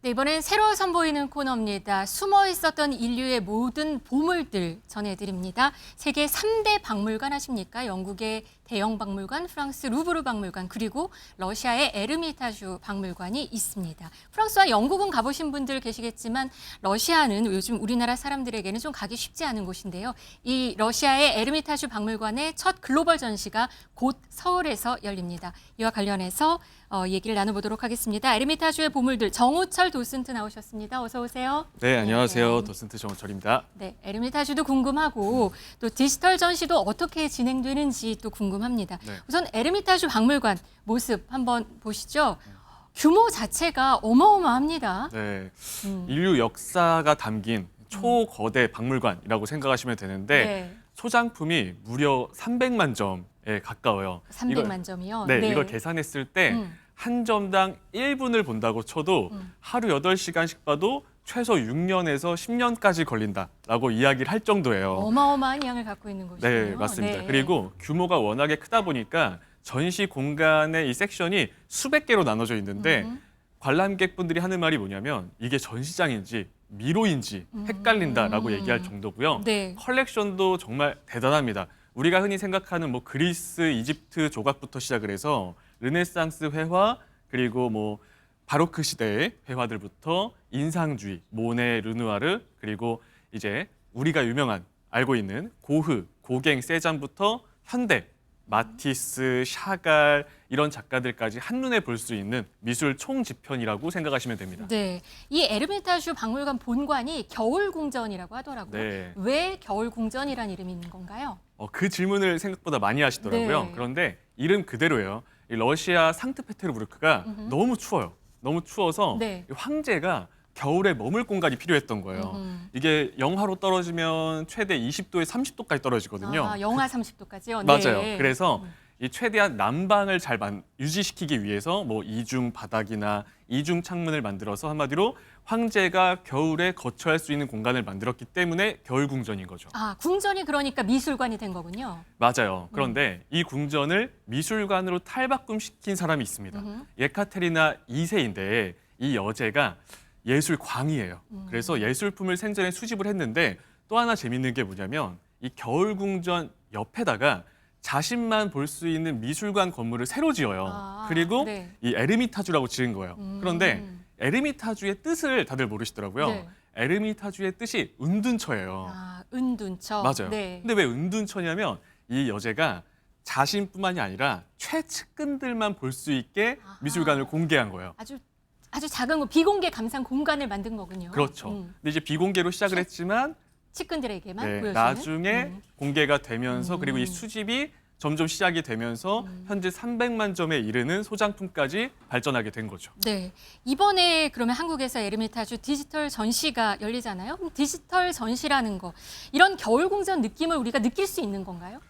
네, 이번엔 새로 선보이는 코너입니다. 숨어 있었던 인류의 모든 보물들 전해드립니다. 세계 3대 박물관 아십니까? 영국의 대영 박물관, 프랑스 루브르 박물관, 그리고 러시아의 에르미타주 박물관이 있습니다. 프랑스와 영국은 가보신 분들 계시겠지만 러시아는 요즘 우리나라 사람들에게는 좀 가기 쉽지 않은 곳인데요. 이 러시아의 에르미타주 박물관의 첫 글로벌 전시가 곧 서울에서 열립니다. 이와 관련해서 얘기를 나눠보도록 하겠습니다. 에르미타주의 보물들 정우철 도슨트 나오셨습니다. 어서 오세요. 네, 안녕하세요. 도슨트 정우철입니다. 네, 에르미타주도 궁금하고 또 디지털 전시도 어떻게 진행되는지 또 궁금합니다. 네. 우선 에르미타주 박물관 모습 한번 보시죠. 규모 자체가 어마어마합니다. 네, 인류 역사가 담긴 초거대 박물관이라고 생각하시면 되는데 네, 소장품이 무려 300만 점에 가까워요. 300만 점이요. 네, 이걸 계산했을 때 한 점당 1분을 본다고 쳐도 하루 8시간씩 봐도 최소 6년에서 10년까지 걸린다라고 이야기를 할 정도예요. 어마어마한 양을 갖고 있는 곳이네요. 네, 맞습니다. 네. 그리고 규모가 워낙에 크다 보니까 전시 공간의 이 섹션이 수백 개로 나눠져 있는데 관람객분들이 하는 말이 뭐냐면 이게 전시장인지 미로인지 헷갈린다라고 얘기할 정도고요. 네. 컬렉션도 정말 대단합니다. 우리가 흔히 생각하는 뭐 그리스, 이집트 조각부터 시작을 해서 르네상스 회화 그리고 뭐 바로크 시대의 회화들부터 인상주의, 모네, 르누아르 그리고 이제 우리가 유명한 알고 있는 고흐, 고갱, 세잔부터 현대, 마티스, 샤갈 이런 작가들까지 한눈에 볼 수 있는 미술 총지편이라고 생각하시면 됩니다. 네, 이 에르미타주 박물관 본관이 겨울궁전이라고 하더라고요. 네. 왜 겨울궁전이란 이름이 있는 건가요? 그 질문을 생각보다 많이 하시더라고요. 네. 그런데 이름 그대로예요. 이 러시아 상트페테르부르크가 너무 추워요. 너무 추워서 네. 이 황제가 겨울에 머물 공간이 필요했던 거예요. 이게 영하로 떨어지면 최대 20도에 30도까지 떨어지거든요. 아, 영하 30도까지요? 맞아요. 네. 그래서 이 최대한 난방을 잘 유지시키기 위해서 뭐 이중 바닥이나 이중 창문을 만들어서 한마디로 황제가 겨울에 거처할 수 있는 공간을 만들었기 때문에 겨울궁전인 거죠. 아, 궁전이 그러니까 미술관이 된 거군요. 맞아요. 그런데 이 궁전을 미술관으로 탈바꿈시킨 사람이 있습니다. 예카테리나 2세인데 이 여제가 예술광이에요. 그래서 예술품을 생전에 수집을 했는데 또 하나 재밌는 게 뭐냐면 이 겨울궁전 옆에다가 자신만 볼 수 있는 미술관 건물을 새로 지어요. 아, 그리고 네. 이 에르미타주라고 지은 거예요. 그런데 에르미타주의 뜻을 다들 모르시더라고요. 네. 에르미타주의 뜻이 은둔처예요. 아, 은둔처. 맞아요. 네. 근데 왜 은둔처냐면 이 여제가 자신뿐만이 아니라 최측근들만 볼 수 있게 아하. 미술관을 공개한 거예요. 아주 작은 거, 비공개 감상 공간을 만든 거군요. 그렇죠. 근데 이제 비공개로 시작을 했지만 측근들에게만 네, 보여주는. 나중에 공개가 되면서 그리고 이 수집이 점점 시작이 되면서 현재 300만 점에 이르는 소장품까지 발전하게 된 거죠. 네, 이번에 그러면 한국에서 에르미타주 디지털 전시가 열리잖아요. 그럼 디지털 전시라는 거, 이런 겨울궁전 느낌을 우리가 느낄 수 있는 건가요?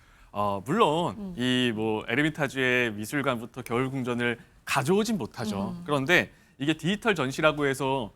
물론 이 뭐 에르미타주의 미술관부터 겨울궁전을 가져오진 못하죠. 그런데 이게 디지털 전시라고 해서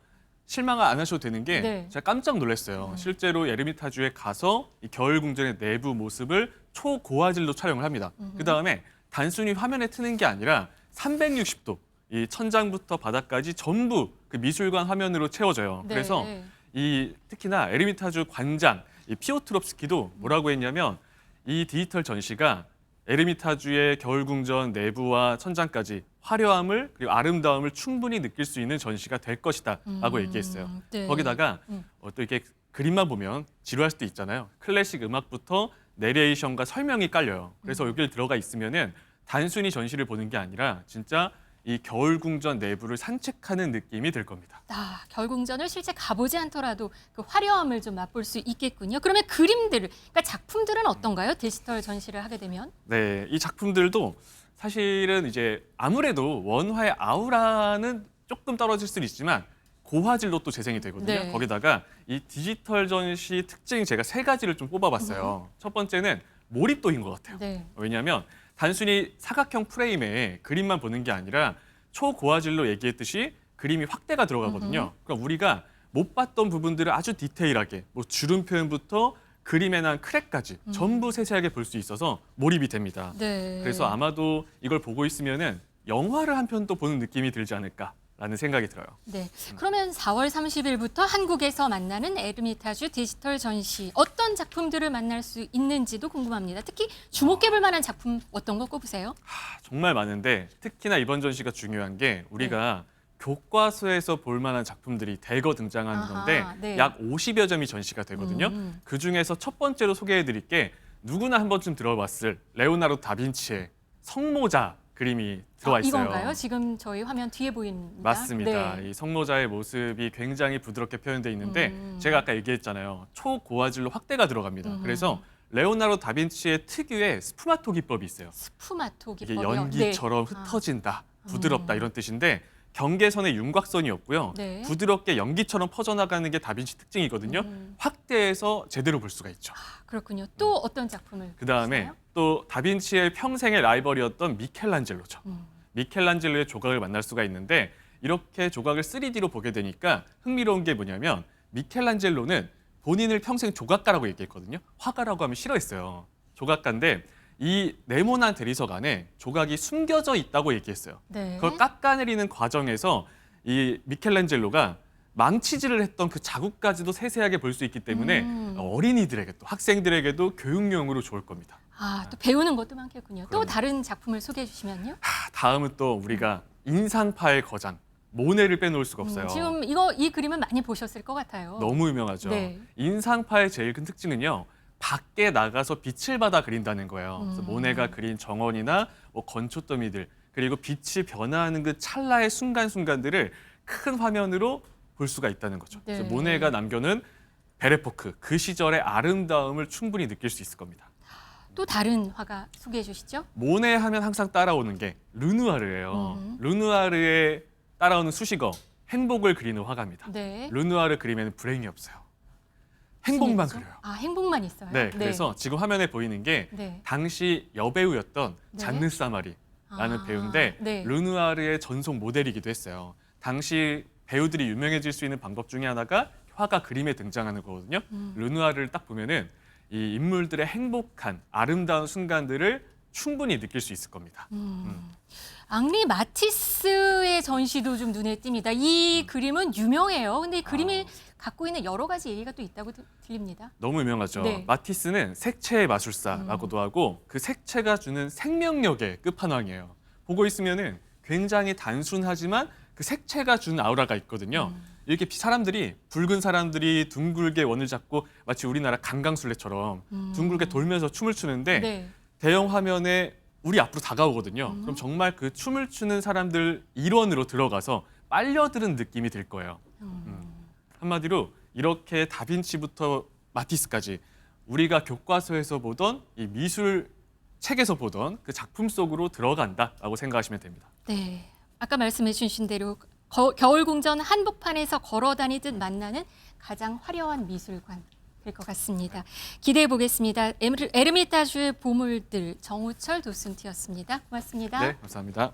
실망 안 하셔도 되는 게 네. 제가 깜짝 놀랐어요. 실제로 에르미타주에 가서 이 겨울궁전의 내부 모습을 초고화질로 촬영을 합니다. 그다음에 단순히 화면에 트는 게 아니라 360도 이 천장부터 바닥까지 전부 그 미술관 화면으로 채워져요. 네. 그래서 이 특히나 에르미타주 관장 이 피오트롭스키도 뭐라고 했냐면 이 디지털 전시가 에르미타주의 겨울궁전 내부와 천장까지 화려함을 그리고 아름다움을 충분히 느낄 수 있는 전시가 될 것이다라고 얘기했어요. 네. 거기다가 또 이렇게 그림만 보면 지루할 수도 있잖아요. 클래식 음악부터 내레이션과 설명이 깔려요. 그래서 여기를 들어가 있으면은 단순히 전시를 보는 게 아니라 진짜 이 겨울궁전 내부를 산책하는 느낌이 들 겁니다. 아, 겨울궁전을 실제 가보지 않더라도 그 화려함을 좀 맛볼 수 있겠군요. 그러면 그림들, 그러니까 작품들은 어떤가요? 디지털 전시를 하게 되면? 네, 이 작품들도 사실은 이제 아무래도 원화의 아우라는 조금 떨어질 수는 있지만 고화질로 또 재생이 되거든요. 네. 거기다가 이 디지털 전시 특징 제가 세 가지를 좀 뽑아봤어요. 첫 번째는 몰입도인 것 같아요. 네. 왜냐하면 단순히 사각형 프레임에 그림만 보는 게 아니라 초고화질로 얘기했듯이 그림이 확대가 들어가거든요. 그러니까 우리가 못 봤던 부분들을 아주 디테일하게 뭐 주름 표현부터 그림에 난 크랙까지 전부 세세하게 볼 수 있어서 몰입이 됩니다. 네. 그래서 아마도 이걸 보고 있으면은 영화를 한 편 또 보는 느낌이 들지 않을까 라는 생각이 들어요. 네. 그러면 4월 30일부터 한국에서 만나는 에르미타주 디지털 전시 어떤 작품들을 만날 수 있는지도 궁금합니다. 특히 주목해볼 만한 작품 어떤 거 꼽으세요? 정말 많은데 특히나 이번 전시가 중요한 게 우리가 교과서에서 볼 만한 작품들이 대거 등장하는 아하, 건데 네. 약 50여 점이 전시가 되거든요. 그중에서 첫 번째로 소개해 드릴 게 누구나 한 번쯤 들어봤을 레오나르도 다빈치의 성모자 그림이 들어와 있어요. 이건가요? 지금 저희 화면 뒤에 보입니다. 맞습니다. 네. 이 성모자의 모습이 굉장히 부드럽게 표현되어 있는데 제가 아까 얘기했잖아요. 초고화질로 확대가 들어갑니다. 그래서 레오나르도 다빈치의 특유의 스푸마토 기법이 있어요. 스푸마토 이게 기법이요. 연기처럼 네. 흩어진다, 부드럽다 이런 뜻인데 경계선의 윤곽선이었고요. 네. 부드럽게 연기처럼 퍼져나가는 게 다빈치 특징이거든요. 확대해서 제대로 볼 수가 있죠. 그렇군요. 또 어떤 작품을 그다음에 보시나요? 또 다빈치의 평생의 라이벌이었던 미켈란젤로죠. 미켈란젤로의 조각을 만날 수가 있는데 이렇게 조각을 3D로 보게 되니까 흥미로운 게 뭐냐면 미켈란젤로는 본인을 평생 조각가라고 얘기했거든요. 화가라고 하면 싫어했어요. 조각가인데 이 네모난 대리석 안에 조각이 숨겨져 있다고 얘기했어요. 네. 그걸 깎아내리는 과정에서 이 미켈란젤로가 망치질을 했던 그 자국까지도 세세하게 볼 수 있기 때문에 어린이들에게 또 학생들에게도 교육용으로 좋을 겁니다. 또 배우는 것도 많겠군요. 또 그럼요. 다른 작품을 소개해 주시면요. 다음은 또 우리가 인상파의 거장 모네를 빼놓을 수가 없어요. 지금 이 그림은 많이 보셨을 것 같아요. 너무 유명하죠. 네. 인상파의 제일 큰 특징은요. 밖에 나가서 빛을 받아 그린다는 거예요. 그래서 모네가 그린 정원이나 뭐 건초더미들 그리고 빛이 변화하는 그 찰나의 순간순간들을 큰 화면으로 볼 수가 있다는 거죠. 네. 그래서 모네가 남겨놓은 베레포크 그 시절의 아름다움을 충분히 느낄 수 있을 겁니다. 또 다른 화가 소개해 주시죠. 모네 하면 항상 따라오는 게 르누아르예요. 르누아르에 따라오는 수식어 행복을 그리는 화가입니다. 네. 르누아르 그림에는 불행이 없어요. 행복만 무슨 얘기죠? 그려요. 행복만 있어요. 네, 그래서 지금 화면에 보이는 게 네. 당시 여배우였던 네. 잔느 사마리라는 배우인데 네. 르누아르의 전속 모델이기도 했어요. 당시 배우들이 유명해질 수 있는 방법 중에 하나가 화가 그림에 등장하는 거거든요. 르누아르를 딱 보면은 이 인물들의 행복한 아름다운 순간들을 충분히 느낄 수 있을 겁니다. 앙리 마티스의 전시도 좀 눈에 띕니다. 이 그림은 유명해요. 근데 이 그림이 갖고 있는 여러 가지 얘기가 또 있다고 들립니다. 너무 유명하죠. 네. 마티스는 색채의 마술사라고도 하고 그 색채가 주는 생명력의 끝판왕이에요. 보고 있으면은 굉장히 단순하지만 그 색채가 주는 아우라가 있거든요. 이렇게 사람들이 붉은 사람들이 둥글게 원을 잡고 마치 우리나라 강강술래처럼 둥글게 돌면서 춤을 추는데 네. 대형 화면에 우리 앞으로 다가오거든요. 그럼 정말 그 춤을 추는 사람들 일원으로 들어가서 빨려드는 느낌이 들 거예요. 한마디로 이렇게 다빈치부터 마티스까지 우리가 교과서에서 보던 이 미술 책에서 보던 그 작품 속으로 들어간다라고 생각하시면 됩니다. 네. 아까 말씀해 주신 대로 겨울궁전 한복판에서 걸어 다니듯 만나는 가장 화려한 미술관 될 것 같습니다. 기대해 보겠습니다. 에르미타주의 보물들 정우철 도슨트였습니다. 고맙습니다. 네, 감사합니다.